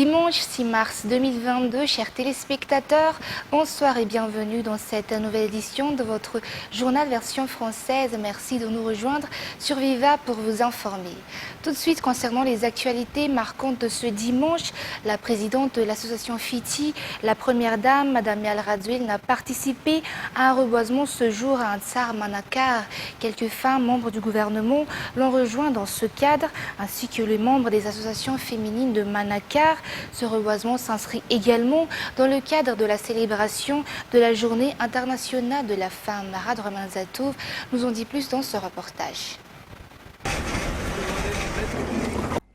Dimanche 6 mars 2022, chers téléspectateurs, bonsoir et bienvenue dans cette nouvelle édition de votre journal version française. Merci de nous rejoindre sur Viva pour vous informer. Tout de suite, concernant les actualités marquantes de ce dimanche, la présidente de l'association FITI, la première dame, Madame Mial Radzuil, n'a participé à un reboisement ce jour à Ansar Manakar. Quelques femmes membres du gouvernement l'ont rejoint dans ce cadre, ainsi que les membres des associations féminines de Manakar. Ce reboisement s'inscrit également dans le cadre de la célébration de la Journée internationale de la femme. Mara Dramanzatouf nous en dit plus dans ce reportage.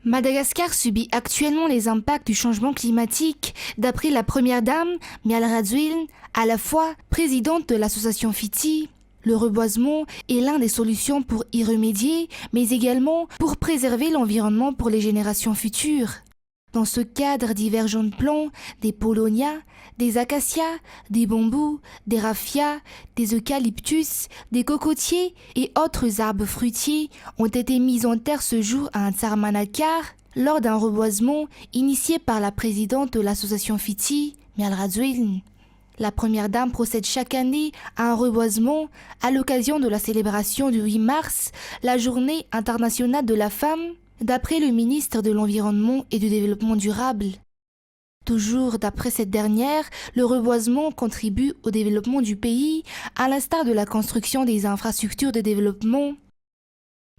Madagascar subit actuellement les impacts du changement climatique. D'après la première dame, Mial Radzuil, à la fois présidente de l'association FITI, le reboisement est l'une des solutions pour y remédier, mais également pour préserver l'environnement pour les générations futures. Dans ce cadre, divers jeunes plants, des paulownias, des acacias, des bambous, des raffias, des eucalyptus, des cocotiers et autres arbres fruitiers ont été mis en terre ce jour à Ansar Manakar lors d'un reboisement initié par la présidente de l'association FITI, Mial Radzuil. La première dame procède chaque année à un reboisement à l'occasion de la célébration du 8 mars, la Journée internationale de la femme, d'après le ministre de l'Environnement et du Développement durable. Toujours d'après cette dernière, le reboisement contribue au développement du pays, à l'instar de la construction des infrastructures de développement,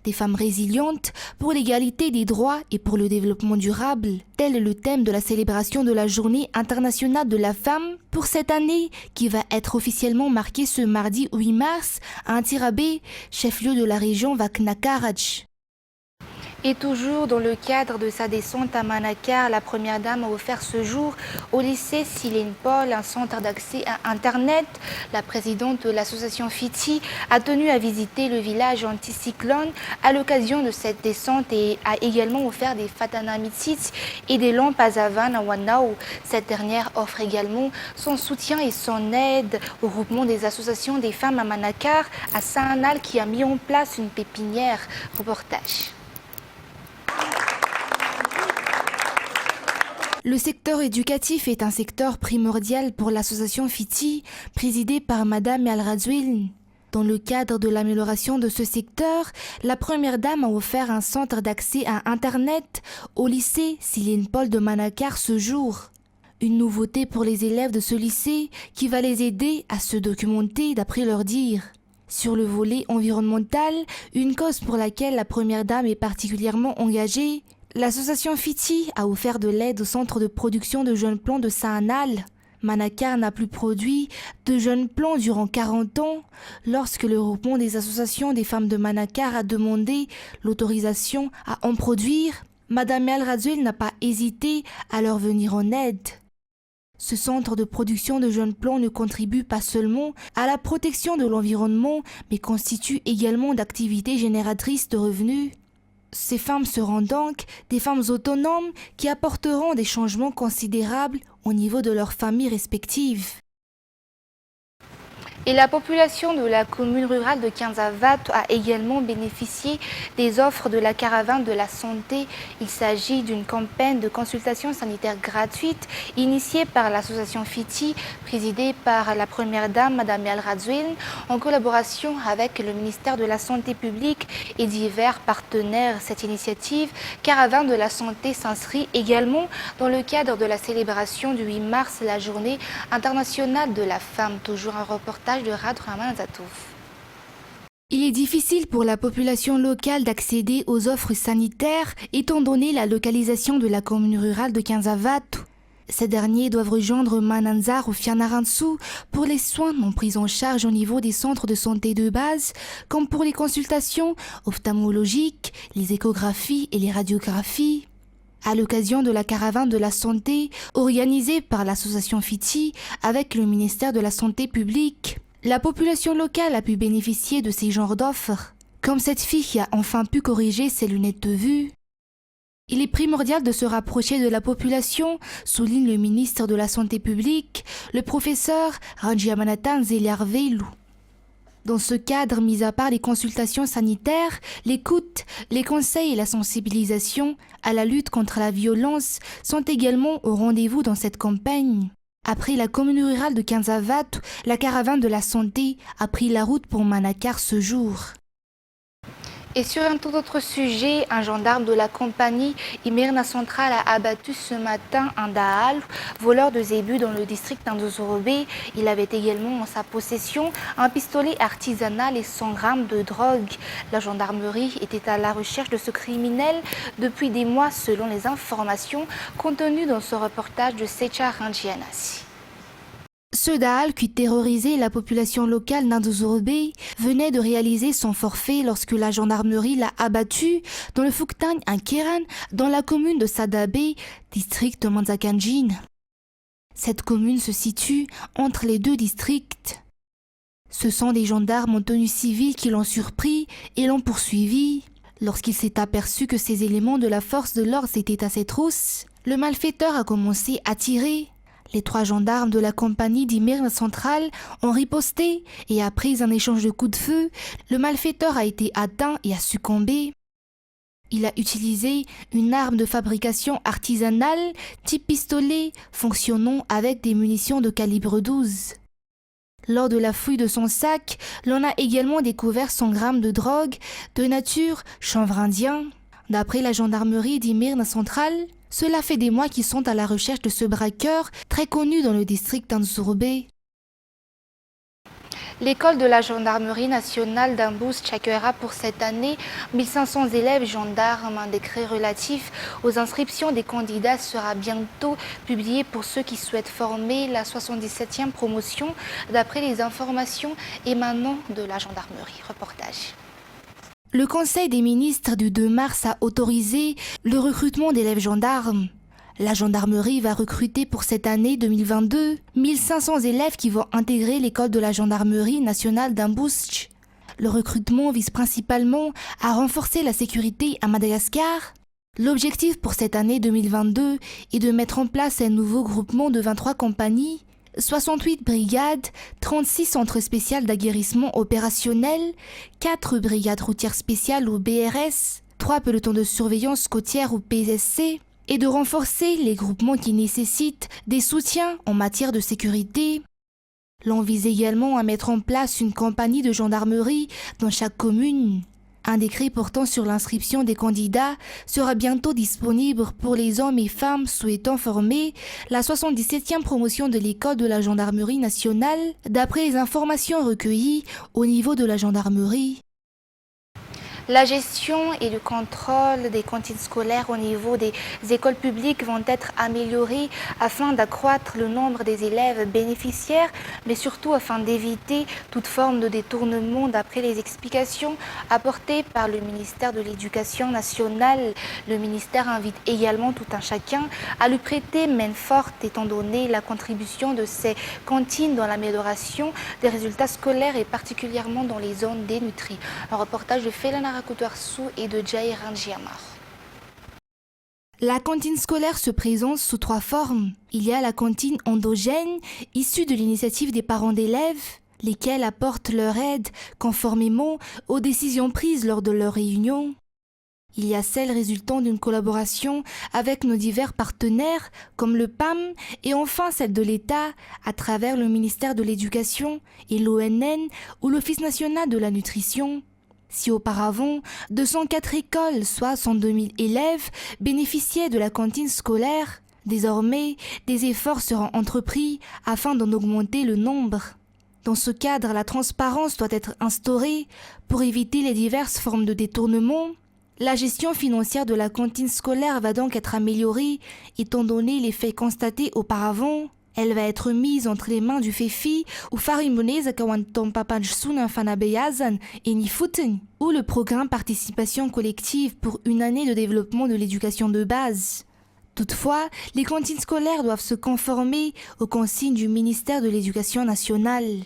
des femmes résilientes pour l'égalité des droits et pour le développement durable. Tel est le thème de la célébration de la Journée internationale de la femme pour cette année qui va être officiellement marquée ce mardi 8 mars à Antirabé, chef-lieu de la région Vaknakarach. Et toujours dans le cadre de sa descente à Manakar, la première dame a offert ce jour au lycée Silène Paul un centre d'accès à Internet. La présidente de l'association FITI a tenu à visiter le village anticyclone à l'occasion de cette descente et a également offert des fatana mitsit et des lampes à Zavan à Wanao. Cette dernière offre également son soutien et son aide au groupement des associations des femmes à Manakar, à Saint-Anal, qui a mis en place une pépinière. Reportage. Le secteur éducatif est un secteur primordial pour l'association FITI, présidée par Madame Mial Radzuil. Dans le cadre de l'amélioration de ce secteur, la première dame a offert un centre d'accès à Internet au lycée Silène Paul de Manakar ce jour. Une nouveauté pour les élèves de ce lycée qui va les aider à se documenter d'après leur dire. Sur le volet environnemental, une cause pour laquelle la première dame est particulièrement engagée, l'association FITI a offert de l'aide au centre de production de jeunes plants de Saint-Anal. Manakar n'a plus produit de jeunes plants durant 40 ans. Lorsque le groupement des associations des femmes de Manakar a demandé l'autorisation à en produire, Madame Mial Radzuil n'a pas hésité à leur venir en aide. Ce centre de production de jeunes plants ne contribue pas seulement à la protection de l'environnement, mais constitue également d'activités génératrices de revenus. Ces femmes seront donc des femmes autonomes qui apporteront des changements considérables au niveau de leurs familles respectives. Et la population de la commune rurale de Kinzavat a également bénéficié des offres de la caravane de la santé. Il s'agit d'une campagne de consultation sanitaire gratuite initiée par l'association FITI, présidée par la première dame, Madame Mial Radzuil, en collaboration avec le ministère de la Santé publique et divers partenaires. Cette initiative, Caravane de la santé, s'inscrit également dans le cadre de la célébration du 8 mars, la Journée internationale de la femme. Toujours un reportage de Radraman Zatouf. Il est difficile pour la population locale d'accéder aux offres sanitaires étant donné la localisation de la commune rurale de Kinzavat. Ces derniers doivent rejoindre Mananzar ou Fianarantsu pour les soins non pris en charge au niveau des centres de santé de base, comme pour les consultations ophtalmologiques, les échographies et les radiographies. À l'occasion de la caravane de la santé organisée par l'association FITI avec le ministère de la Santé publique, la population locale a pu bénéficier de ces genres d'offres. Comme cette fille qui a enfin pu corriger ses lunettes de vue, il est primordial de se rapprocher de la population, souligne le ministre de la Santé publique, le professeur Ranjiamanathan Zeliarveilu. Dans ce cadre, mis à part les consultations sanitaires, l'écoute, les conseils et la sensibilisation à la lutte contre la violence sont également au rendez-vous dans cette campagne. Après la commune rurale de Kanzavat, la caravane de la santé a pris la route pour Manakar ce jour. Et sur un tout autre sujet, un gendarme de la compagnie Imirna Central a abattu ce matin un Dahal, voleur de zébus dans le district d'Indozorobe. Il avait également en sa possession un pistolet artisanal et 100 grammes de drogue. La gendarmerie était à la recherche de ce criminel depuis des mois selon les informations contenues dans ce reportage de Secha Rangianasi. Ce Dahal qui terrorisait la population locale d'Indozorobe venait de réaliser son forfait lorsque la gendarmerie l'a abattu dans le Fuktang à Kéran, dans la commune de Sadabe, district de Manzakanjin. Cette commune se situe entre les deux districts. Ce sont des gendarmes en tenue civile qui l'ont surpris et l'ont poursuivi. Lorsqu'il s'est aperçu que ces éléments de la force de l'ordre étaient à ses trousses, le malfaiteur a commencé à tirer. Les 3 gendarmes de la compagnie d'Imirna Central ont riposté et après un échange de coups de feu, le malfaiteur a été atteint et a succombé. Il a utilisé une arme de fabrication artisanale type pistolet fonctionnant avec des munitions de calibre 12. Lors de la fouille de son sac, l'on a également découvert 100 grammes de drogue de nature chanvre indien. D'après la gendarmerie d'Imirna Central, cela fait des mois qu'ils sont à la recherche de ce braqueur très connu dans le district d'Indozorobe. L'école de la gendarmerie nationale d'Imbous accueillera pour cette année 1500 élèves gendarmes. Un décret relatif aux inscriptions des candidats sera bientôt publié pour ceux qui souhaitent former la 77e promotion d'après les informations émanant de la gendarmerie. Reportage. Le Conseil des ministres du 2 mars a autorisé le recrutement d'élèves gendarmes. La gendarmerie va recruter pour cette année 2022 1500 élèves qui vont intégrer l'école de la gendarmerie nationale d'Imbous. Le recrutement vise principalement à renforcer la sécurité à Madagascar. L'objectif pour cette année 2022 est de mettre en place un nouveau groupement de 23 compagnies, 68 brigades, 36 centres spéciaux d'aguerrissement opérationnel, 4 brigades routières spéciales ou BRS, 3 pelotons de surveillance côtière ou PSC, et de renforcer les groupements qui nécessitent des soutiens en matière de sécurité. L'on vise également à mettre en place une compagnie de gendarmerie dans chaque commune. Un décret portant sur l'inscription des candidats sera bientôt disponible pour les hommes et femmes souhaitant former la 77e promotion de l'école de la gendarmerie nationale, d'après les informations recueillies au niveau de la gendarmerie. La gestion et le contrôle des cantines scolaires au niveau des écoles publiques vont être améliorés afin d'accroître le nombre des élèves bénéficiaires, mais surtout afin d'éviter toute forme de détournement d'après les explications apportées par le ministère de l'Éducation nationale. Le ministère invite également tout un chacun à lui prêter main forte étant donné la contribution de ces cantines dans l'amélioration des résultats scolaires et particulièrement dans les zones dénutries. Un reportage de Felana Rakutuarsu et de Jai Rangiamar. La cantine scolaire se présente sous 3 formes. Il y a la cantine endogène, issue de l'initiative des parents d'élèves, lesquels apportent leur aide conformément aux décisions prises lors de leur réunion. Il y a celle résultant d'une collaboration avec nos divers partenaires comme le PAM et enfin celle de l'État à travers le ministère de l'Éducation et l'ONN ou l'Office national de la nutrition. Si auparavant, 204 écoles, soit 102 000 élèves, bénéficiaient de la cantine scolaire, désormais, des efforts seront entrepris afin d'en augmenter le nombre. Dans ce cadre, la transparence doit être instaurée pour éviter les diverses formes de détournement. La gestion financière de la cantine scolaire va donc être améliorée, étant donné les faits constatés auparavant. Elle va être mise entre les mains du FEFI ou Farimoneza Kawantom Papanjsun Fanabeyazan et Nifuten, ou le programme Participation collective pour une année de développement de l'éducation de base. Toutefois, les cantines scolaires doivent se conformer aux consignes du ministère de l'Éducation nationale.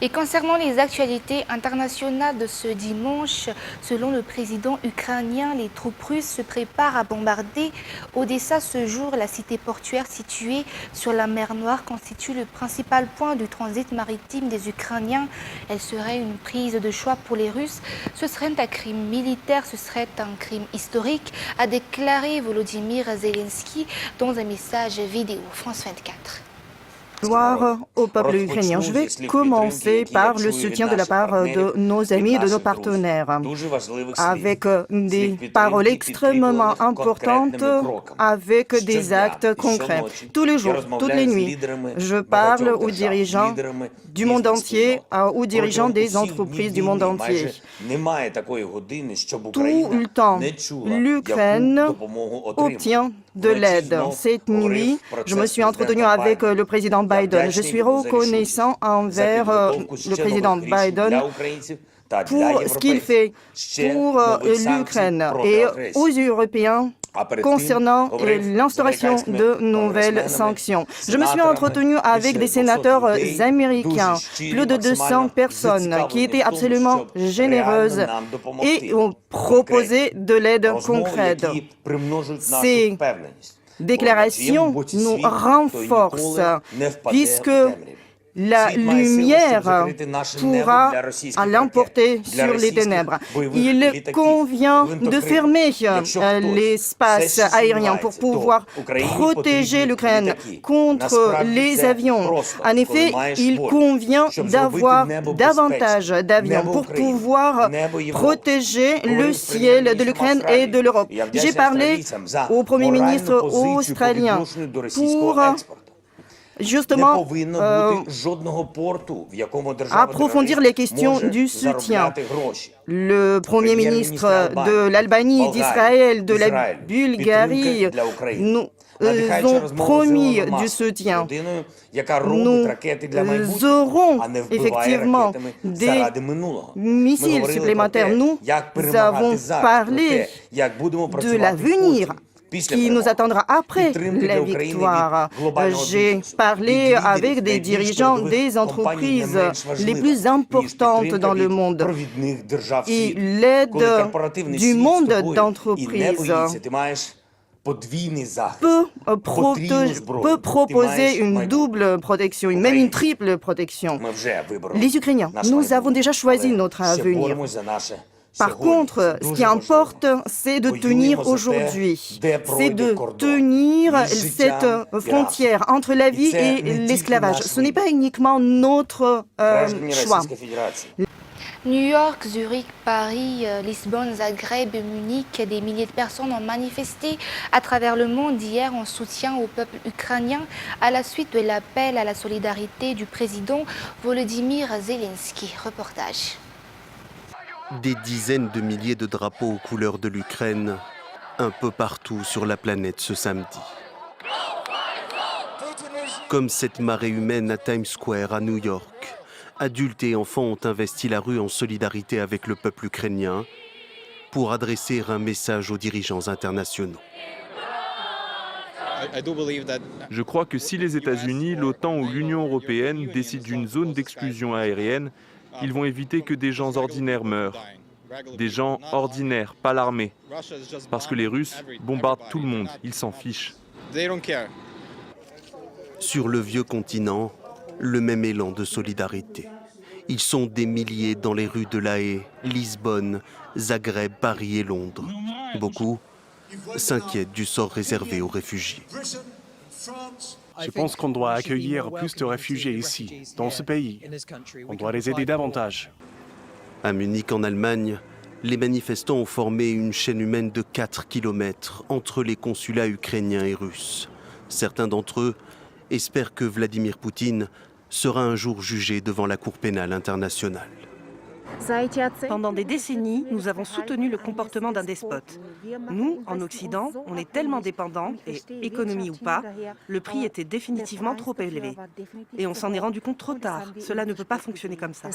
Et concernant les actualités internationales de ce dimanche, selon le président ukrainien, les troupes russes se préparent à bombarder Odessa ce jour. La cité portuaire située sur la mer Noire constitue le principal point du transit maritime des Ukrainiens. Elle serait une prise de choix pour les Russes. Ce serait un crime militaire, ce serait un crime historique, a déclaré Volodymyr Zelensky dans un message vidéo. France 24. Gloire au peuple ukrainien. Je vais commencer par le soutien de la part de nos amis et de nos partenaires, avec des paroles extrêmement importantes, avec des actes concrets. Tous les jours, toutes les nuits, je parle aux dirigeants du monde entier, aux dirigeants des entreprises du monde entier. Tout le temps, l'Ukraine obtient de l'aide. Cette nuit, je me suis entretenu avec le président Biden. Je suis reconnaissant envers le président Biden pour ce qu'il fait pour l'Ukraine et aux Européens concernant l'instauration de nouvelles sanctions. Je me suis entretenu avec des sénateurs américains, plus de 200 personnes qui étaient absolument généreuses et ont proposé de l'aide concrète. Ces déclarations nous renforcent puisque la lumière pourra l'emporter sur les ténèbres. Il convient de fermer l'espace aérien pour pouvoir protéger l'Ukraine contre les avions. En effet, il convient d'avoir davantage d'avions pour pouvoir protéger le ciel de l'Ukraine et de l'Europe. J'ai parlé au Premier ministre australien pour justement approfondir les questions du soutien. Le Premier ministre de l'Albanie, d'Israël, de la Bulgarie nous ont promis du soutien. Nous aurons effectivement des missiles supplémentaires. Nous avons parlé de l'avenir qui nous attendra après la victoire. J'ai parlé avec des dirigeants des entreprises les plus importantes dans le monde et l'aide du monde d'entreprise peut proposer une double protection, même une triple protection. Les Ukrainiens, nous avons déjà choisi notre avenir. Par contre, ce qui importe, c'est de tenir aujourd'hui, c'est de tenir cette frontière entre la vie et l'esclavage. Ce n'est pas uniquement notre choix. New York, Zurich, Paris, Lisbonne, Zagreb, Munich, des milliers de personnes ont manifesté à travers le monde hier en soutien au peuple ukrainien à la suite de l'appel à la solidarité du président Volodymyr Zelensky. Reportage. Des dizaines de milliers de drapeaux aux couleurs de l'Ukraine, un peu partout sur la planète ce samedi. Comme cette marée humaine à Times Square à New York, adultes et enfants ont investi la rue en solidarité avec le peuple ukrainien pour adresser un message aux dirigeants internationaux. Je crois que si les États-Unis, l'OTAN ou l'Union européenne décident d'une zone d'exclusion aérienne, ils vont éviter que des gens ordinaires meurent. Des gens ordinaires, pas l'armée. Parce que les Russes bombardent tout le monde, ils s'en fichent. Sur le vieux continent, le même élan de solidarité. Ils sont des milliers dans les rues de La Haye, Lisbonne, Zagreb, Paris et Londres. Beaucoup s'inquiètent du sort réservé aux réfugiés. Je pense qu'on doit accueillir plus de réfugiés ici, dans ce pays. On doit les aider davantage. À Munich, en Allemagne, les manifestants ont formé une chaîne humaine de 4 kilomètres entre les consulats ukrainiens et russes. Certains d'entre eux espèrent que Vladimir Poutine sera un jour jugé devant la Cour pénale internationale. Pendant des décennies, nous avons soutenu le comportement d'un despote. Nous, en Occident, on est tellement dépendants, et économie ou pas, le prix était définitivement trop élevé. Et on s'en est rendu compte trop tard. Cela ne peut pas fonctionner comme ça.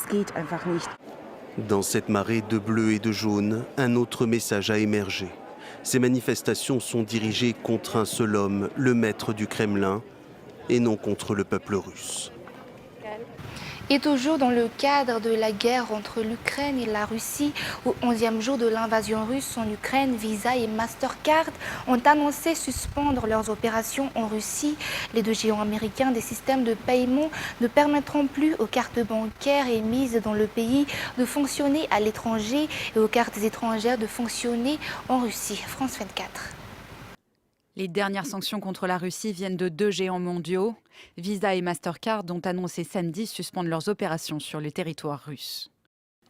Dans cette marée de bleu et de jaune, un autre message a émergé. Ces manifestations sont dirigées contre un seul homme, le maître du Kremlin, et non contre le peuple russe. Et toujours dans le cadre de la guerre entre l'Ukraine et la Russie, au 11e jour de l'invasion russe en Ukraine, Visa et Mastercard ont annoncé suspendre leurs opérations en Russie. Les deux géants américains des systèmes de paiement ne permettront plus aux cartes bancaires émises dans le pays de fonctionner à l'étranger et aux cartes étrangères de fonctionner en Russie. France 24. Les dernières sanctions contre la Russie viennent de deux géants mondiaux. Visa et Mastercard ont annoncé samedi suspendre leurs opérations sur le territoire russe.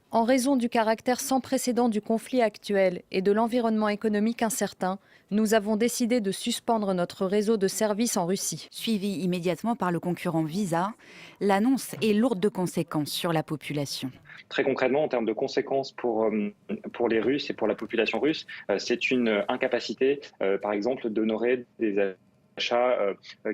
En raison du caractère sans précédent du conflit actuel et de l'environnement économique incertain, nous avons décidé de suspendre notre réseau de services en Russie. Suivi immédiatement par le concurrent Visa, l'annonce est lourde de conséquences sur la population. Très concrètement, en termes de conséquences pour les Russes et pour la population russe, c'est une incapacité, par exemple, d'honorer des achats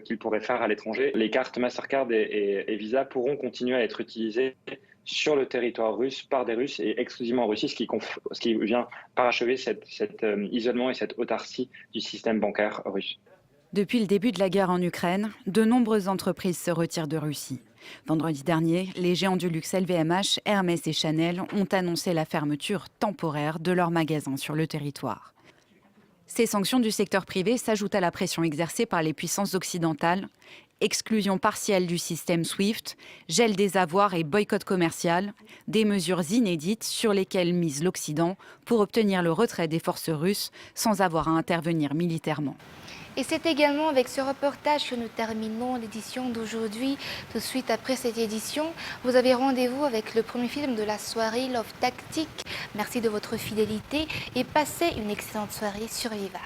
qu'ils pourraient faire à l'étranger. Les cartes Mastercard et Visa pourront continuer à être utilisées sur le territoire russe par des Russes et exclusivement en Russie, ce qui vient parachever cet isolement et cette autarcie du système bancaire russe. Depuis le début de la guerre en Ukraine, de nombreuses entreprises se retirent de Russie. Vendredi dernier, les géants du luxe LVMH, Hermès et Chanel ont annoncé la fermeture temporaire de leurs magasins sur le territoire. Ces sanctions du secteur privé s'ajoutent à la pression exercée par les puissances occidentales. Exclusion partielle du système SWIFT, gel des avoirs et boycott commercial, des mesures inédites sur lesquelles mise l'Occident pour obtenir le retrait des forces russes sans avoir à intervenir militairement. Et c'est également avec ce reportage que nous terminons l'édition d'aujourd'hui. Tout de suite après cette édition, vous avez rendez-vous avec le premier film de la soirée, Love Tactic. Merci de votre fidélité et passez une excellente soirée sur Viva.